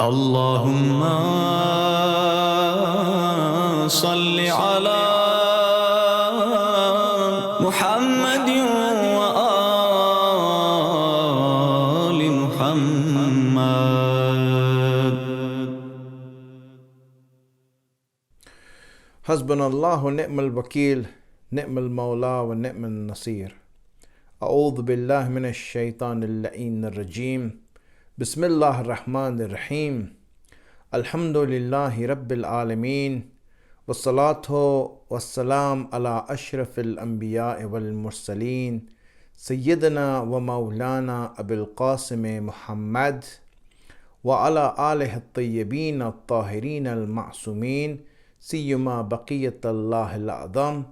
اللهم صل على محمد وآل محمد. حسبنا الله ونعم الوكيل نعم المولى ونعم النصير. أعوذ بالله من الشيطان اللعين الرجيم. بسم الله الرحمن الرحيم. الحمد لله رب العالمين والصلاة والسلام على أشرف الأنبياء والمرسلين سيدنا ومولانا أبي القاسم محمد وعلى آله الطيبين الطاهرين المعصومين سيما بقية الله الأعظم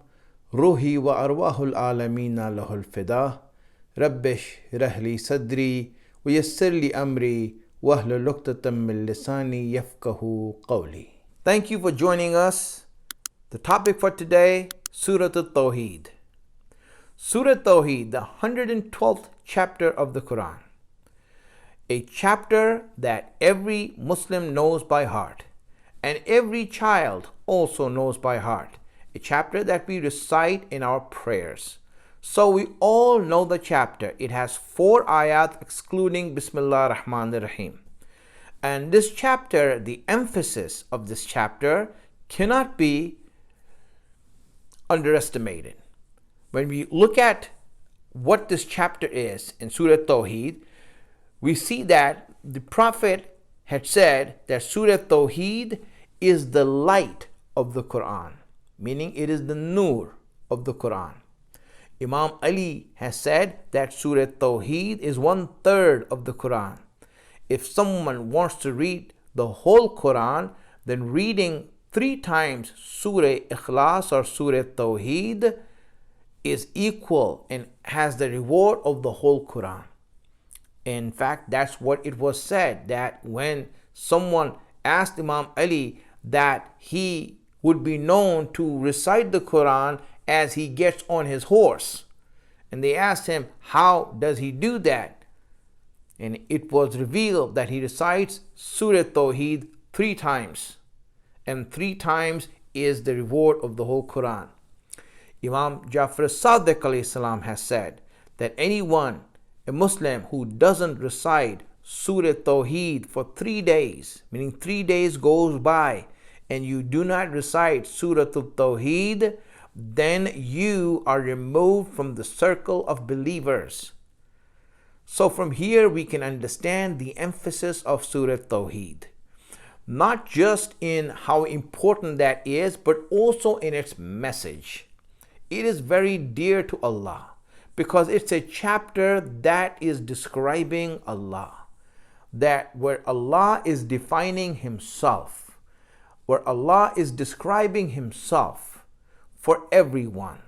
روحي وأرواح العالمين له الفداء. رب اشرح لي صدري ويسر لي أمري واحلل عقدة من لساني يفقهوا قولي. Thank you for joining us. The topic for today, Surah Tauheed. Surah Tauheed, the 112th chapter of the Quran. A chapter that every Muslim knows by heart and every child also knows by heart. A chapter that we recite in our prayers. So we all know the chapter. It has 4 ayat excluding Bismillah ar-Rahman ar-Rahim. And this chapter, the emphasis of this chapter cannot be underestimated. When we look at what this chapter is in Surah Tauheed, we see that the Prophet had said that Surah Tauheed is the light of the Quran, meaning it is the nur of the Quran. Imam Ali has said that Surah Tauheed is 1/3 of the Quran. If someone wants to read the whole Quran, then reading 3 times Surah Ikhlas or Surah Tauheed is equal and has the reward of the whole Quran. In fact, that's what it was said, that when someone asked Imam Ali that he would be known to recite the Quran as he gets on his horse, and they asked him, how does he do that? And it was revealed that he recites Surah Tauheed 3 times, and 3 times is the reward of the whole Quran. Imam Jaffer-e-Sadiq has said that anyone, a Muslim, who doesn't recite Surah Tauheed for 3 days, meaning 3 days goes by and you do not recite Surah Tauheed, then you are removed from the circle of believers. So from here we can understand the emphasis of Surah Tauheed, not just in how important that is, but also in its message. It is very dear to Allah because it's a chapter that is describing Allah, that where Allah is defining Himself, where Allah is describing Himself for everyone.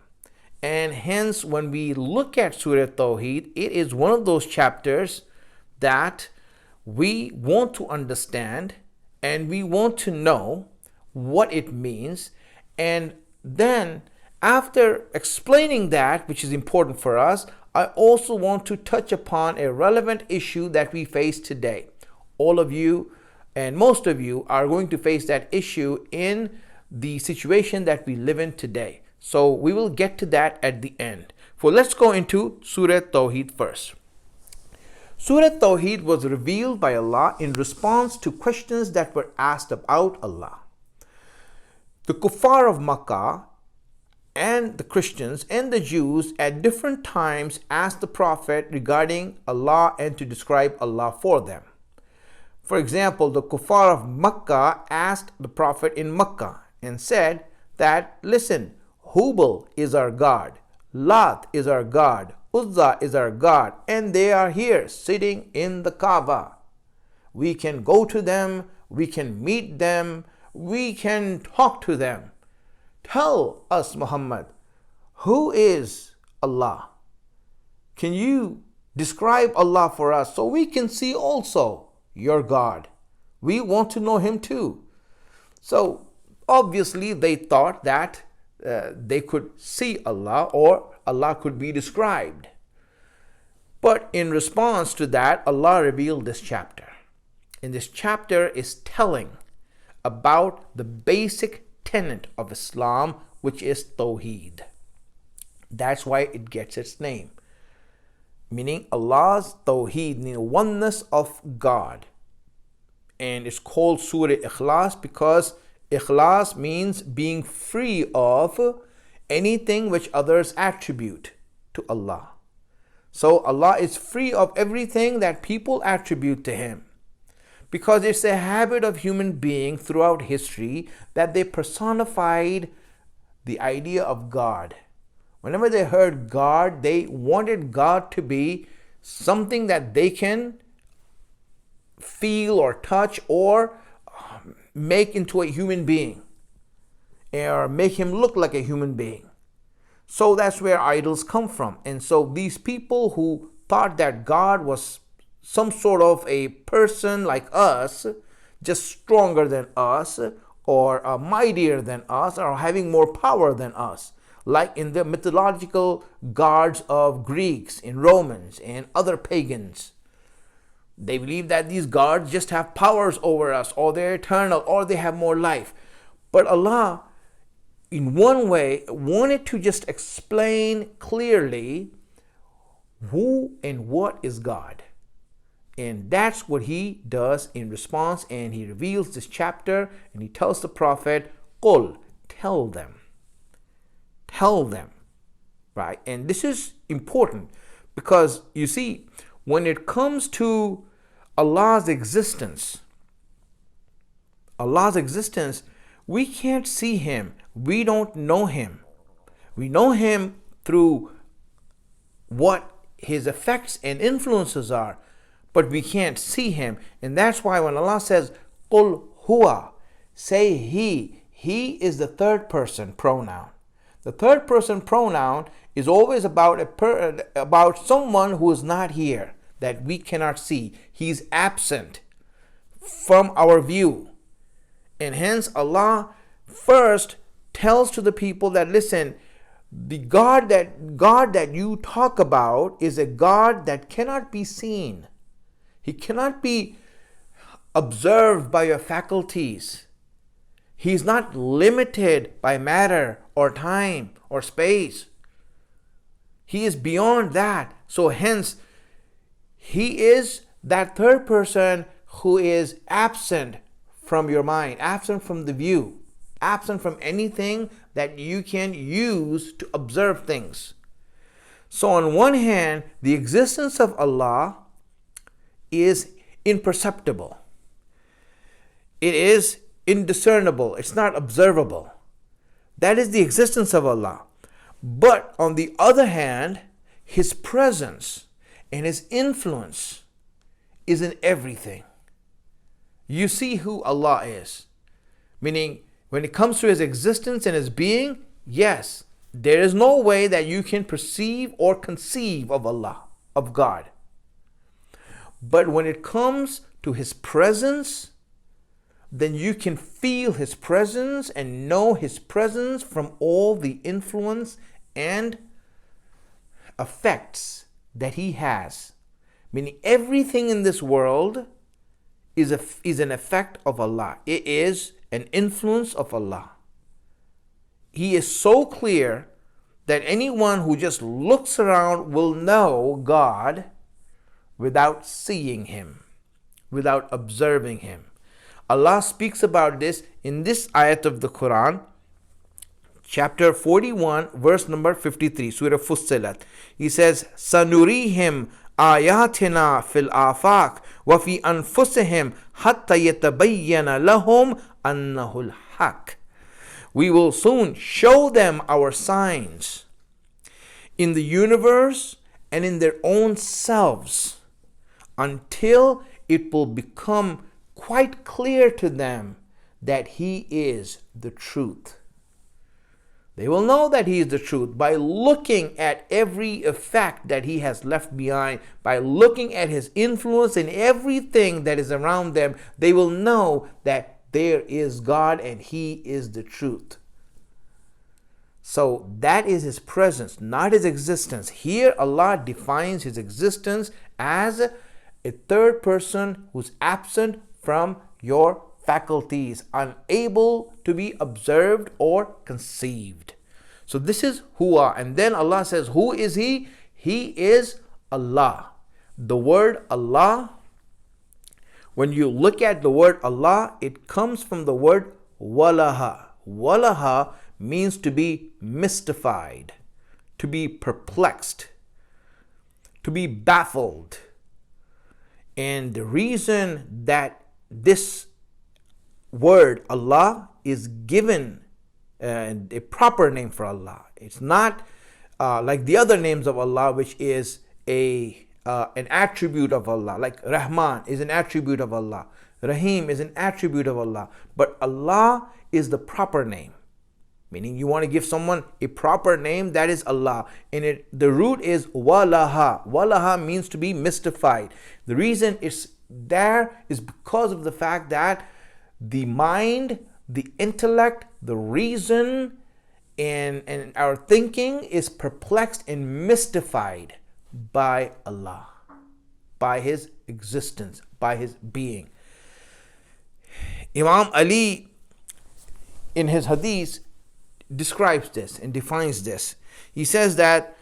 And hence, when we look at Surah Tauheed, it is one of those chapters that we want to understand and we want to know what it means. And then, after explaining that, which is important for us, I also want to touch upon a relevant issue that we face today. All of you and most of you are going to face that issue in the situation that we live in today. So we will get to that at the end. Let's go into Surah Tauheed first. Surah Tauheed was revealed by Allah in response to questions that were asked about Allah. The kuffar of Makkah and the Christians and the Jews at different times asked the Prophet regarding Allah and to describe Allah for them. For example, the kuffar of Makkah asked the Prophet in Makkah and said that, listen, Hubal is our God, Lat is our God, Uzza is our God, and they are here sitting in the Kaaba. We can go to them, we can meet them, we can talk to them. Tell us, Muhammad, who is Allah? Can you describe Allah for us so we can see also your God? We want to know Him too. So obviously they thought that they could see Allah or Allah could be described. But in response to that, Allah revealed this chapter. in this chapter is telling about the basic tenet of Islam, which is Tauheed. That's why it gets its name. Meaning Allah's Tauheed, meaning oneness of God. And it's called Surah Ikhlas because Ikhlas means being free of anything which others attribute to Allah. So Allah is free of everything that people attribute to Him. Because it's a habit of human being throughout history that they personified the idea of God. Whenever they heard God, they wanted God to be something that they can feel or touch or make into a human being, or make him look like a human being. So that's where idols come from. And so these people who thought that God was some sort of a person like us, just stronger than us, or mightier than us, or having more power than us, like in the mythological gods of Greeks and Romans and other pagans. They believe that these gods just have powers over us, or they're eternal, or they have more life. But Allah, in one way, wanted to just explain clearly who and what is God. And that's what He does in response, and He reveals this chapter, and He tells the Prophet, Qul, tell them. Tell them. Right? And this is important because, you see, when it comes to Allah's existence, we can't see Him. We don't know Him. We know Him through what His effects and influences are, but we can't see Him. And that's why when Allah says, Qul huwa, say He is the third person pronoun. The third person pronoun is always about someone who is not here, that we cannot see. He's absent from our view. And hence Allah first tells to the people that, listen, the God that you talk about is a God that cannot be seen. He cannot be observed by your faculties. He's not limited by matter or time or space. He is beyond that. So hence, He is that third person who is absent from your mind, absent from the view, absent from anything that you can use to observe things. So on one hand, the existence of Allah is imperceptible. It is indiscernible. It's not observable. That is the existence of Allah. But on the other hand, His presence and His influence is in everything. You see who Allah is. Meaning, when it comes to His existence and His being, yes, there is no way that you can perceive or conceive of Allah, of God. But when it comes to His presence, then you can feel His presence and know His presence from all the influence and effects that He has. Meaning everything in this world is an effect of Allah. It is an influence of Allah. He is so clear that anyone who just looks around will know God without seeing Him, without observing Him. Allah speaks about this in this ayat of the Quran, chapter 41, verse number 53, Surah Fussilat. He says, Sanurihim ayatina fil afaq wa fi anfusihim hatta yatabayyana lahum annahu al-haq. We will soon show them our signs in the universe and in their own selves until it will become quite clear to them that He is the truth. They will know that He is the truth by looking at every effect that He has left behind, by looking at His influence in everything that is around them. They will know that there is God and He is the truth. So that is His presence, not His existence. Here Allah defines His existence as a third person who's absent from your faculties, unable to be observed or conceived. So this is Huwa. And then Allah says, who is He? He is Allah. The word Allah, when you look at the word Allah, it comes from the word walaha. Walaha means to be mystified, to be perplexed, to be baffled. And the reason that this word Allah is given a proper name for Allah, it's not like the other names of Allah, which is an attribute of Allah, like Rahman is an attribute of Allah, Rahim is an attribute of Allah, but Allah is the proper name. Meaning you want to give someone a proper name, that is Allah. And the root is walaha. Walaha means to be mystified. The reason it's there is because of the fact that the mind, the intellect, the reason, and our thinking is perplexed and mystified by Allah, by His existence, by His being. Imam Ali, in his hadith, describes this and defines this. He says that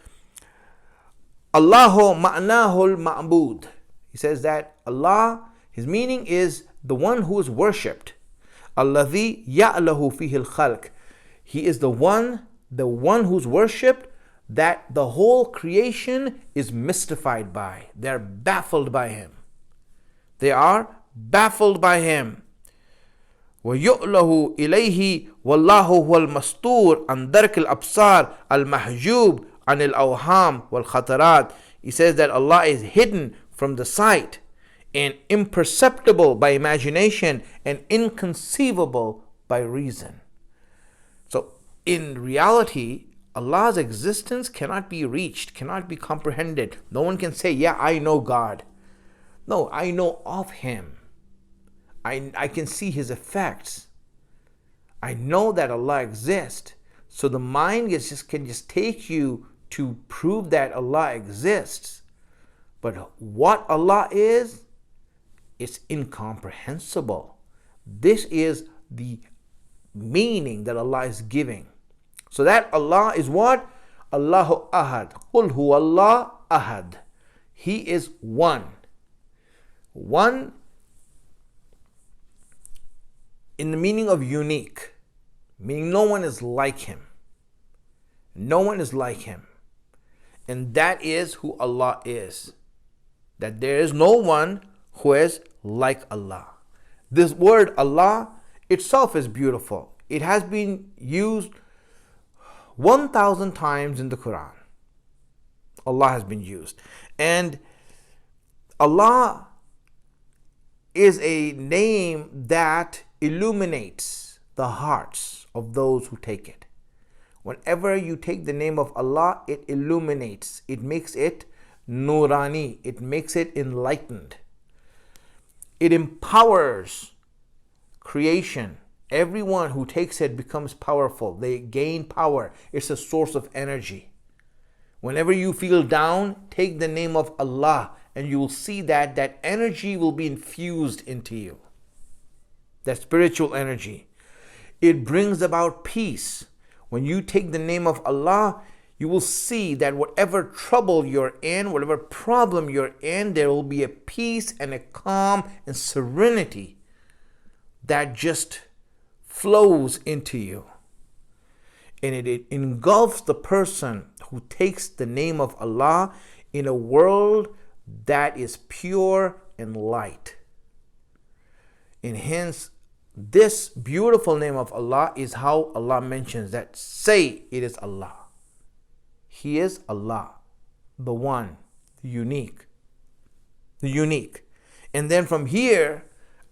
Allahu ma'nahul ma'bud. He says that Allah, His meaning is the one who is worshipped. Alladhi ya'lahu fihi al-khalq. He is the one who's worshipped that the whole creation is mystified by. They're baffled by Him. They are baffled by Him. وَيُؤْلَهُ إِلَيْهِ وَاللَّهُ هُوَ الْمَسْتُورُ عَنْ دَرْكِ الْأَبْصَارِ الْمَحْجُوبِ عَنِ الْأَوْهَامِ وَالْخَطَرَاتِ. He says that Allah is hidden from the sight and imperceptible by imagination and inconceivable by reason. So in reality, Allah's existence cannot be reached, cannot be comprehended. No one can say, yeah, I know God. No, I know of Him. I can see His effects. I know that Allah exists. So the mind can just take you to prove that Allah exists. But what Allah is, it's incomprehensible. This is the meaning that Allah is giving. So that Allah is what? Allahu Ahad. Qul huwa Allah Ahad. He is one. One in the meaning of unique, meaning no one is like Him. No one is like Him. And that is who Allah is. That there is no one who is like Allah. This word Allah itself is beautiful. It has been used 1,000 times in the Quran. Allah has been used. And Allah is a name that illuminates the hearts of those who take it. Whenever you take the name of Allah, it illuminates. It makes it nurani. It makes it enlightened. It empowers creation. Everyone who takes it becomes powerful. They gain power. It's a source of energy. Whenever you feel down, take the name of Allah and you will see that that energy will be infused into you. That spiritual energy. It brings about peace. When you take the name of Allah, you will see that whatever trouble you're in, whatever problem you're in, there will be a peace and a calm and serenity that just flows into you. And it engulfs the person who takes the name of Allah in a world that is pure and light. And hence, this beautiful name of Allah is how Allah mentions that. Say it is Allah. He is Allah, the one, the unique. The unique. And then from here,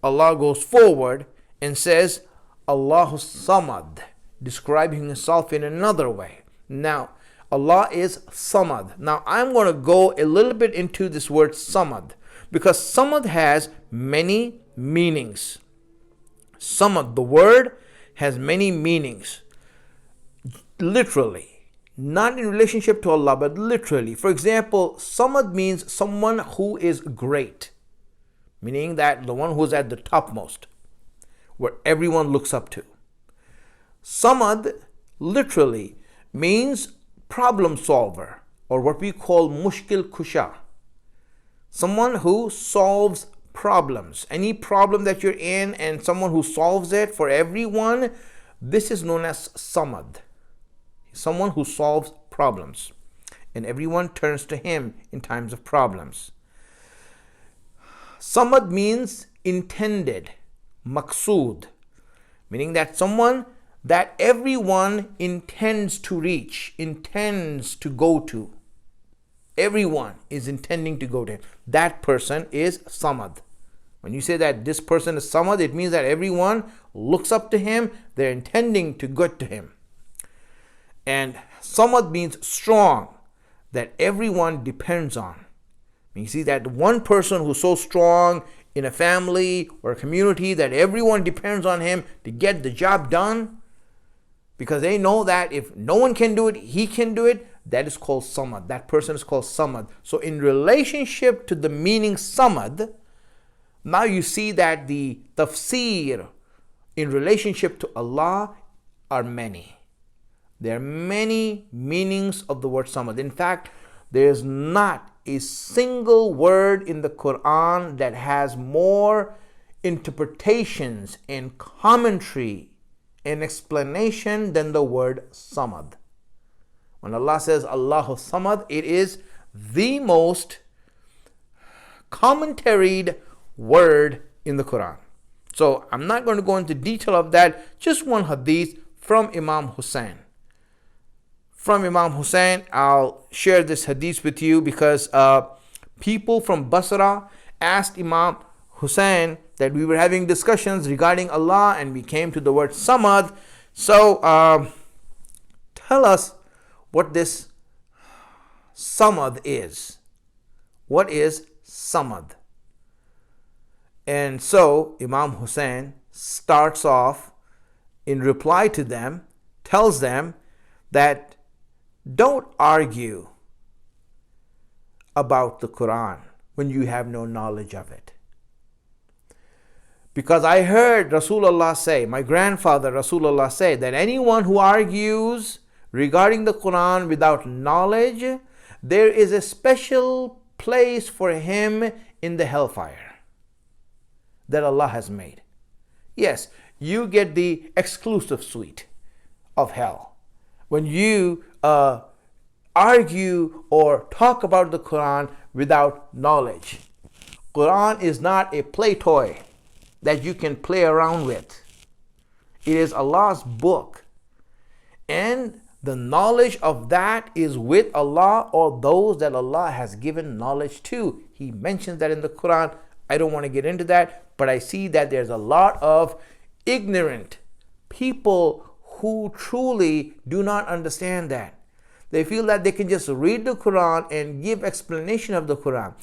Allah goes forward and says, Allahu Samad, describing Himself in another way. Now, Allah is Samad. Now, I'm going to go a little bit into this word Samad, because Samad has many meanings. Samad, the word, has many meanings. Literally. Not in relationship to Allah, but literally. For example, Samad means someone who is great. meaning that the one who's at the topmost, where everyone looks up to. Samad literally means problem solver, or what we call mushkil kusha. Someone who solves problems. Any problem that you're in and someone who solves it for everyone, this is known as Samad. Someone who solves problems. And everyone turns to him in times of problems. Samad means intended, maqsood, meaning that someone that everyone intends to reach, intends to go to. Everyone is intending to go to him. That person is Samad. When you say that this person is Samad, it means that everyone looks up to him, they're intending to go to him. And Samad means strong, that everyone depends on. You see that one person who's so strong in a family or a community that everyone depends on him to get the job done, because they know that if no one can do it, he can do it. That is called Samad. That person is called Samad. So in relationship to the meaning Samad, now you see that the tafsir in relationship to Allah are many. There are many meanings of the word Samad. In fact, there is not a single word in the Quran that has more interpretations and commentary and explanation than the word Samad. When Allah says Allahu Samad, it is the most commentaried word in the Quran. So I'm not going to go into detail of that. Just one hadith from Imam Hussein. From Imam Hussein, I'll share this hadith with you because people from Basra asked Imam Hussein that we were having discussions regarding Allah and we came to the word Samad. So tell us what this Samad is. What is Samad? And so Imam Hussein starts off in reply to them, tells them that don't argue about the Quran when you have no knowledge of it. Because I heard Rasulullah say, my grandfather Rasulullah say, that anyone who argues regarding the Quran without knowledge, there is a special place for him in the hellfire that Allah has made. Yes, you get the exclusive suite of hell. When you argue or talk about the Quran without knowledge. Quran is not a play toy that you can play around with. It is Allah's book. And the knowledge of that is with Allah or those that Allah has given knowledge to. He mentions that in the Quran. I don't want to get into that, but I see that there's a lot of ignorant people who truly do not understand that. They feel that they can just read the Quran and give explanation of the Quran.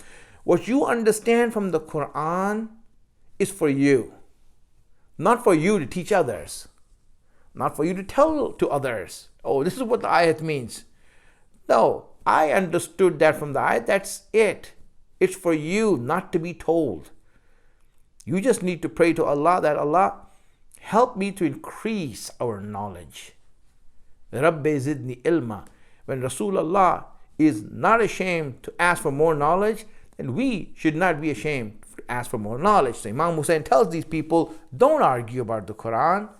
What you understand from the Quran is for you. Not for you to teach others. Not for you to tell to others. Oh, this is what the ayat means. No, I understood that from the ayat. That's it. It's for you not to be told. You just need to pray to Allah that Allah help me to increase our knowledge. Rabbi zidni ilma. When Rasulullah is not ashamed to ask for more knowledge, then we should not be ashamed to ask for more knowledge. So Imam Hussein tells these people, don't argue about the Quran.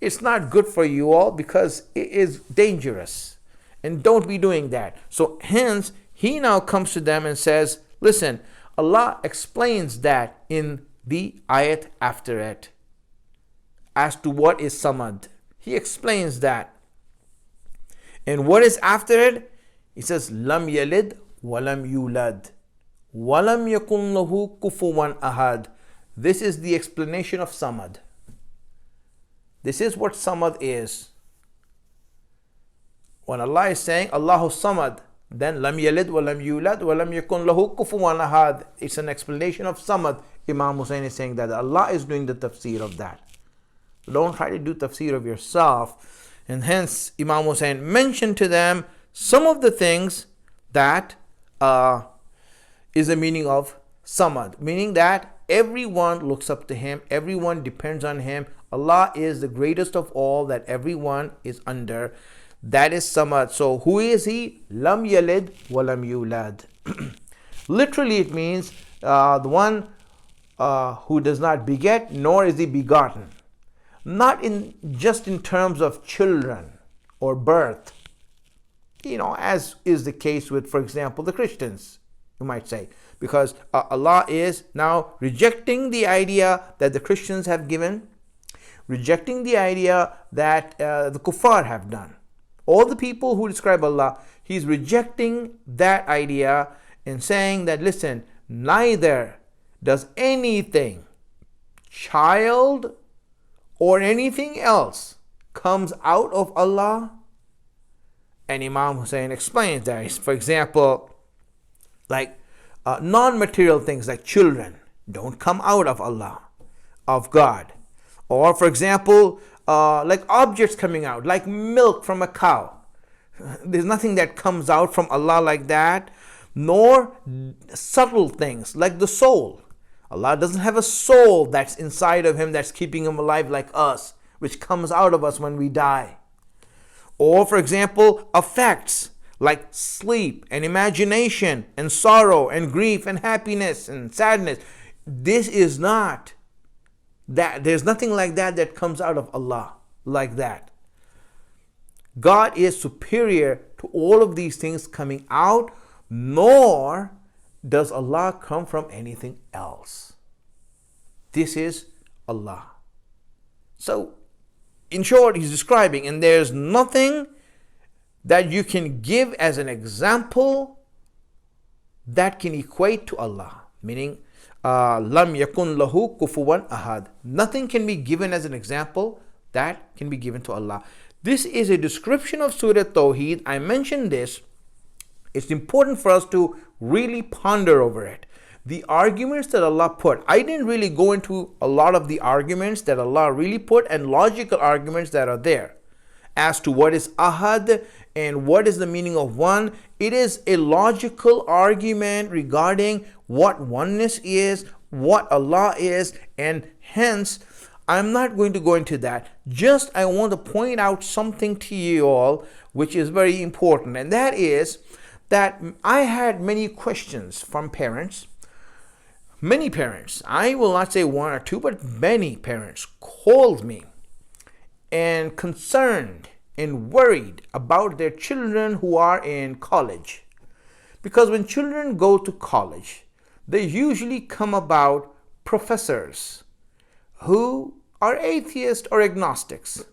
It's not good for you all because it is dangerous. And don't be doing that. So hence, he now comes to them and says, listen, Allah explains that in the ayat after it. As to what is Samad. He explains that. And what is after it? He says, Lam yalid walam yulad. Walam yakun lahu kufuwan ahad. This is the explanation of Samad. This is what Samad is. When Allah is saying, Allahu Samad, then Lam yalid walam yulad walam yakun lahu kufuwan ahad. It's an explanation of Samad. Imam Hussein is saying that Allah is doing the tafsir of that. Don't try to do tafsir of yourself. And hence, Imam Hussein mentioned to them some of the things that is the meaning of Samad. Meaning that everyone looks up to him, everyone depends on him. Allah is the greatest of all that everyone is under. That is Samad. So who is he? Lam yalid wa lam yulad. Literally it means the one who does not beget, nor is he begotten. Not just in terms of children or birth, as is the case with, for example, the Christians, you might say, because Allah is now rejecting the idea that the Christians have given, rejecting the idea that the kuffar have done. All the people who describe Allah, he's rejecting that idea and saying that, listen, neither does anything, child or anything else, comes out of Allah. And Imam Hussein explains that. For example, like non-material things like children don't come out of Allah, of God. Or for example, like objects coming out, like milk from a cow. There's nothing that comes out from Allah like that. Nor subtle things like the soul. Allah doesn't have a soul that's inside of him that's keeping him alive like us, which comes out of us when we die. Or for example, effects like sleep and imagination and sorrow and grief and happiness and sadness. This is not that. There's nothing like that that comes out of Allah like that. God is superior to all of these things coming out, nor does Allah come from anything else. This is Allah. So, in short, he's describing, and there's nothing that you can give as an example that can equate to Allah. Meaning, lam yakun lahu kufuwan ahad. Nothing can be given as an example that can be given to Allah. This is a description of Surah Tauheed. I mentioned this. It's important for us to really ponder over it. The arguments that Allah put, I didn't really go into a lot of the arguments that Allah really put and logical arguments that are there as to what is ahad and what is the meaning of one. It is a logical argument regarding what oneness is, what Allah is, and hence I'm not going to go into that. Just I want to point out something to you all which is very important, and that is that I had many questions from parents. Many parents, I will not say one or two, but many parents called me and concerned and worried about their children who are in college. Because when children go to college, they usually come about professors who are atheists or agnostics,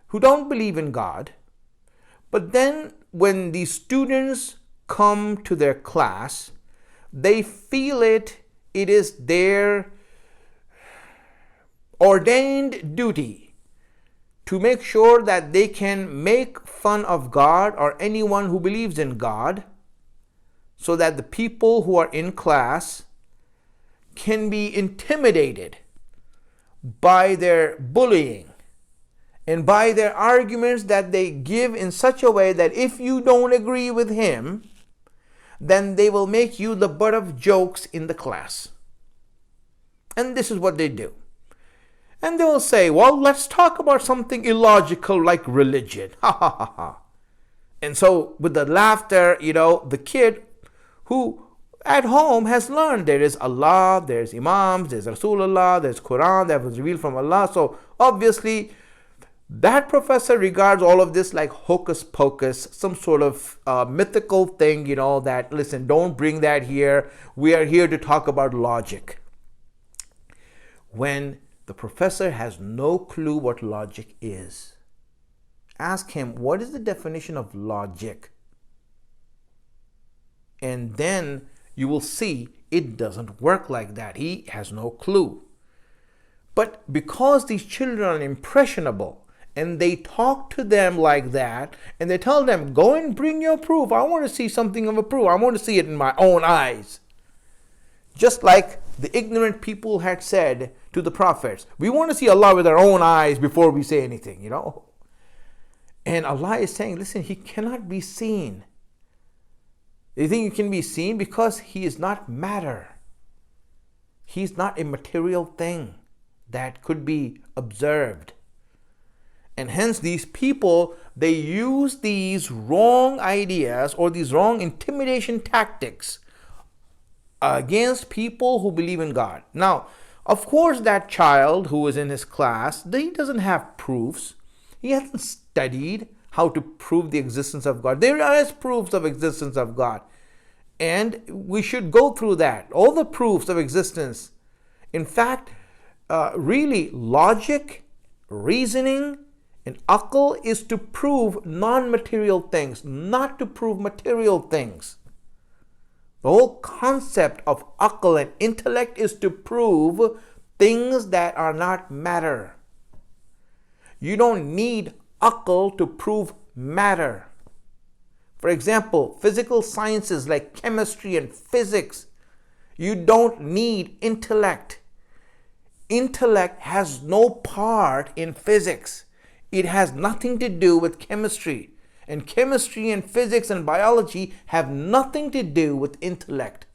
who don't believe in God. But then when these students come to their class, they feel it is their ordained duty to make sure that they can make fun of God or anyone who believes in God, so that the people who are in class can be intimidated by their bullying and by their arguments that they give in such a way that if you don't agree with him, then they will make you the butt of jokes in the class. And this is what they do. And they will say, well, let's talk about something illogical like religion. Ha ha ha ha. And so with the laughter, the kid who at home has learned there is Allah, there's Imams, there's Rasulullah, there's Quran that was revealed from Allah. So obviously that professor regards all of this like hocus pocus, some sort of mythical thing, that, listen, don't bring that here. We are here to talk about logic. When the professor has no clue what logic is, ask him, what is the definition of logic? And then you will see it doesn't work like that. He has no clue. But because these children are impressionable, and they talk to them like that, and they tell them, go and bring your proof. I want to see something of a proof. I want to see it in my own eyes. Just like the ignorant people had said to the prophets, we want to see Allah with our own eyes before we say anything, And Allah is saying, listen, he cannot be seen. You think he can be seen? Because he is not matter. He's not a material thing that could be observed. And hence these people, they use these wrong ideas or these wrong intimidation tactics against people who believe in God. Now, of course, that child who is in his class, he doesn't have proofs. He hasn't studied how to prove the existence of God. There is proofs of existence of God. And we should go through that. All the proofs of existence. In fact, really, logic, reasoning, and aql is to prove non-material things, not to prove material things. The whole concept of aql and intellect is to prove things that are not matter. You don't need aql to prove matter. For example, physical sciences like chemistry and physics, you don't need intellect. Intellect has no part in physics. It has nothing to do with chemistry. And chemistry and physics and biology have nothing to do with intellect.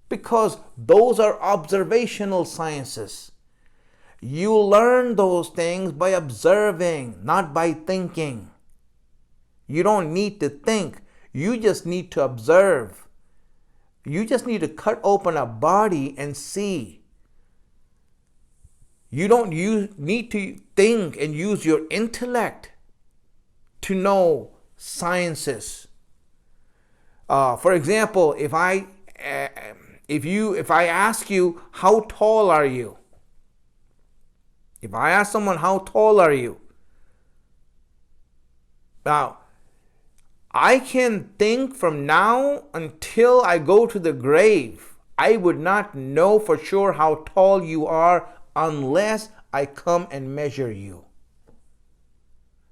Because those are observational sciences. You learn those things by observing, not by thinking. You don't need to think. You just need to observe. You just need to cut open a body and see. You don't need to think and use your intellect to know sciences. For example, if I ask you, how tall are you? If I ask someone, how tall are you? Now, I can think from now until I go to the grave. I would not know for sure how tall you are unless I come and measure you.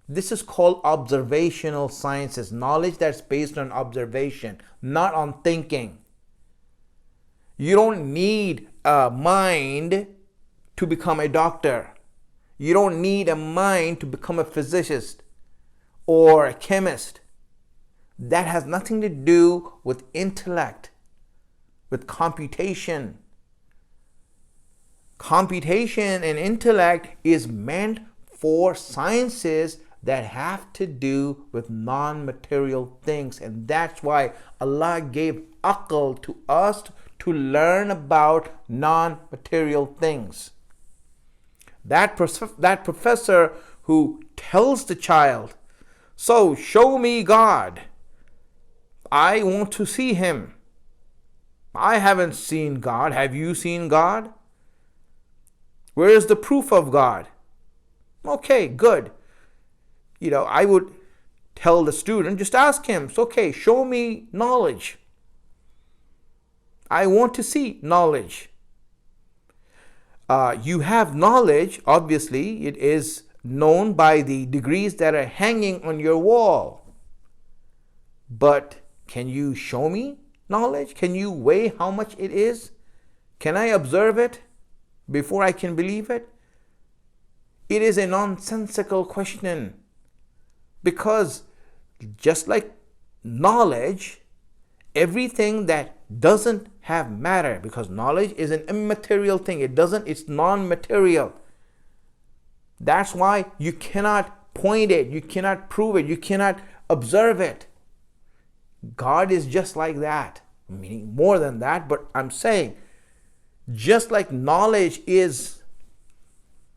This is called observational sciences, knowledge that's based on observation, not on thinking. You don't need a mind to become a doctor. You don't need a mind to become a physicist or a chemist. That has nothing to do with intellect, with computation. Computation and intellect is meant for sciences that have to do with non-material things. And that's why Allah gave aql to us to learn about non-material things. That professor who tells the child, so show me God. I want to see him. I haven't seen God. Have you seen God? Where is the proof of God? Okay, good. I would tell the student, just ask him, it's okay, show me knowledge. I want to see knowledge. You have knowledge, obviously, it is known by the degrees that are hanging on your wall. But can you show me knowledge? Can you weigh how much it is? Can I observe it before I can believe it? It is a nonsensical question. Because just like knowledge, everything that doesn't have matter, because knowledge is an immaterial thing. It's non-material. That's why you cannot point it, you cannot prove it, you cannot observe it. God is just like that, meaning more than that, but I'm saying, just like knowledge is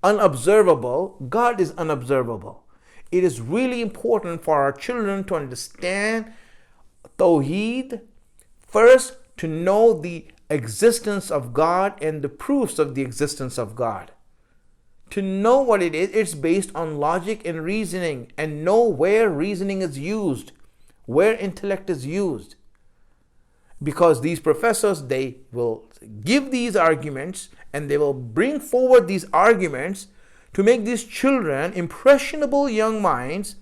unobservable, God is unobservable. It is really important for our children to understand Tauheed, first to know the existence of God and the proofs of the existence of God. To know what it is, it's based on logic and reasoning, and know where reasoning is used, where intellect is used. Because these professors, they will give these arguments and they will bring forward these arguments to make these children impressionable young minds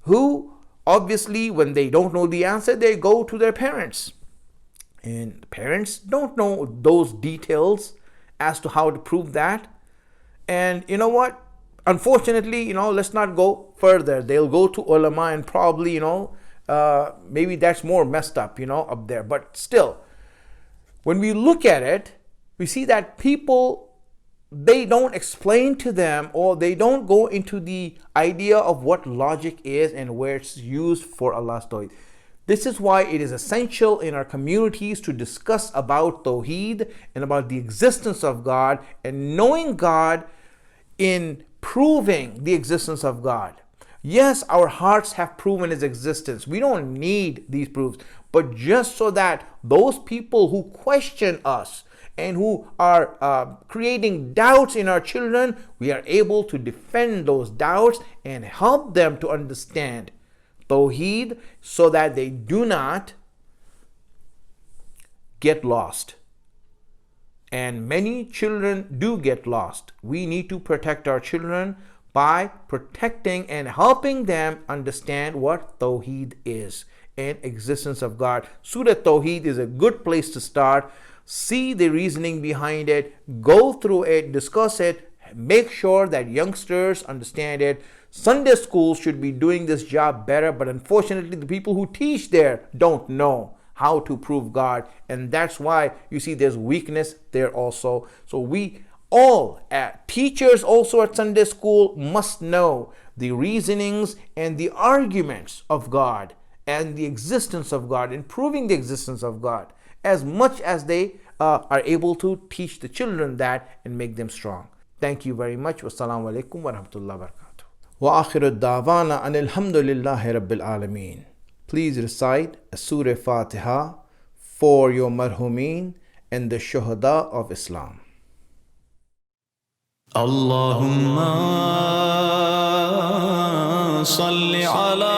who obviously, when they don't know the answer, they go to their parents. And the parents don't know those details as to how to prove that. And you know what? Unfortunately, let's not go further. They'll go to ulama and probably, maybe that's more messed up, up there. But still, when we look at it, we see that people, they don't explain to them, or they don't go into the idea of what logic is and where it's used for Allah's Tawheed. This is why it is essential in our communities to discuss about Tawheed and about the existence of God and knowing God in proving the existence of God. Yes, our hearts have proven His existence. We don't need these proofs, but just so that those people who question us and who are creating doubts in our children, we are able to defend those doubts and help them to understand Tawheed so that they do not get lost. And many children do get lost. We need to protect our children by protecting and helping them understand what Tawheed is and existence of God. Surah Tauheed is a good place to start. See the reasoning behind it, go through it, discuss it, make sure that youngsters understand it. Sunday schools should be doing this job better, but unfortunately the people who teach there don't know how to prove God, and that's why you see there's weakness there also. So we all, teachers also at Sunday school, must know the reasonings and the arguments of God and the existence of God and proving the existence of God as much as they are able to teach the children that and make them strong. Thank you very much. Wassalamu alaikum wa rahmatullahi wa barakatuh. Wa akhiru da'wana anil hamdulillahi rabbil alameen. Please recite a Surah Fatiha for your marhumeen and the shuhada of Islam. Allahumma salli ala